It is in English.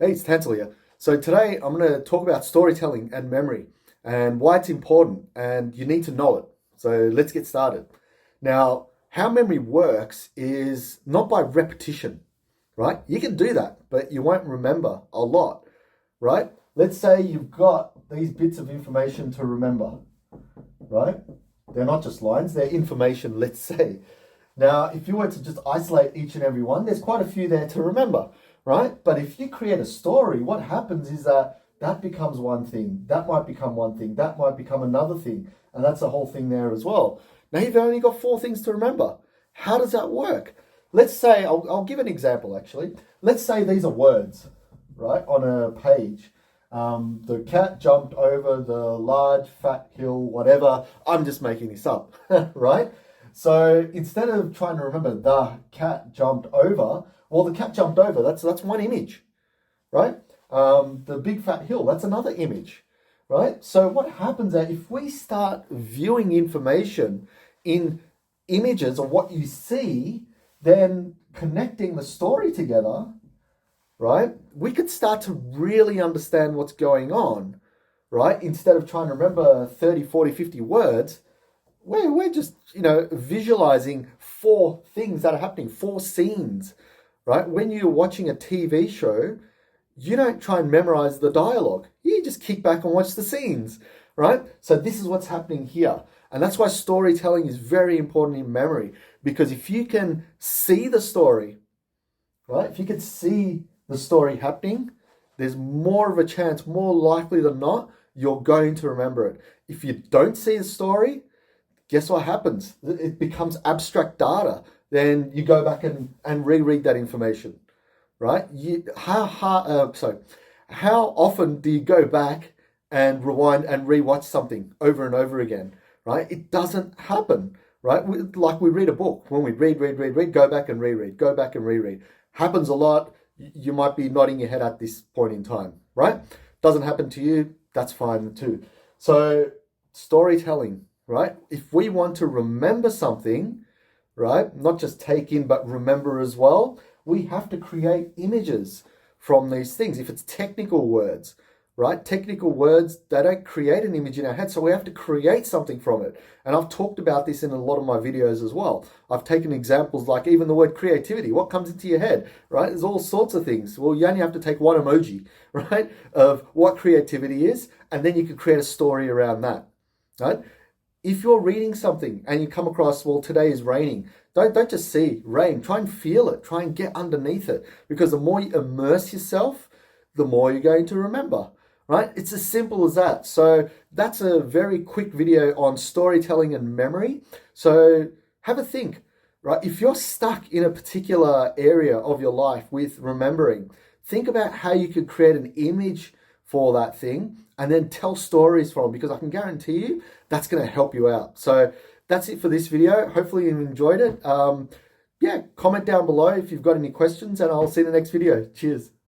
Hey, it's Tansel here. So today I'm going to talk about storytelling and memory and why it's important and you need to know it. So let's get started. Now, how memory works is not by repetition, right? You can do that, but you won't remember a lot, right? Let's say you've got these bits of information to remember, right? They're not just lines, they're information, let's say. Now, if you were to just isolate each and every one, there's quite a few there to remember, right? But if you create a story, what happens is that becomes one thing, that might become one thing, that might become another thing, and that's a whole thing there as well. Now you've only got four things to remember. How does that work? Let's say, I'll give an example actually. Let's say these are words, right, on a page. The cat jumped over the large fat hill, whatever. I'm just making this up, right? So instead of trying to remember the cat jumped over, well, the cat jumped over. That's one image, right? The big fat hill. That's another image, right? So what happens that if we start viewing information in images of what you see, then connecting the story together, right? We could start to really understand what's going on, right? Instead of trying to remember 30, 40, 50 words, we're just, visualizing four things that are happening, four scenes, right? When you're watching a TV show, you don't try and memorize the dialogue. You just kick back and watch the scenes, right? So this is what's happening here. And that's why storytelling is very important in memory, because if you can see the story, right? If you can see the story happening, there's more of a chance, more likely than not, you're going to remember it. If you don't see the story, guess what happens? It becomes abstract data. Then you go back and reread that information, right? How often do you go back and rewind and rewatch something over and over again, right? It doesn't happen, right? Like we read a book. When we read, go back and reread, go back and reread. Happens a lot. You might be nodding your head at this point in time, right? Doesn't happen to you, that's fine too. So storytelling, right? If we want to remember something, right, not just take in, but remember as well, we have to create images from these things. If it's technical words, right? Technical words, they don't create an image in our head, so we have to create something from it. And I've talked about this in a lot of my videos as well. I've taken examples like even the word creativity. What comes into your head, right? There's all sorts of things. Well, you only have to take one emoji, right, of what creativity is, and then you can create a story around that, right? If you're reading something and you come across, well, today is raining, don't just see rain. Try and feel it. Try and get underneath it. Because the more you immerse yourself, the more you're going to remember, right? It's as simple as that. So that's a very quick video on storytelling and memory. So have a think, right? If you're stuck in a particular area of your life with remembering, think about how you could create an image for that thing and then tell stories from, because I can guarantee you that's going to help you out. So that's it for this video. Hopefully you enjoyed it. Yeah, comment down below if you've got any questions, and I'll see you in the next video. Cheers.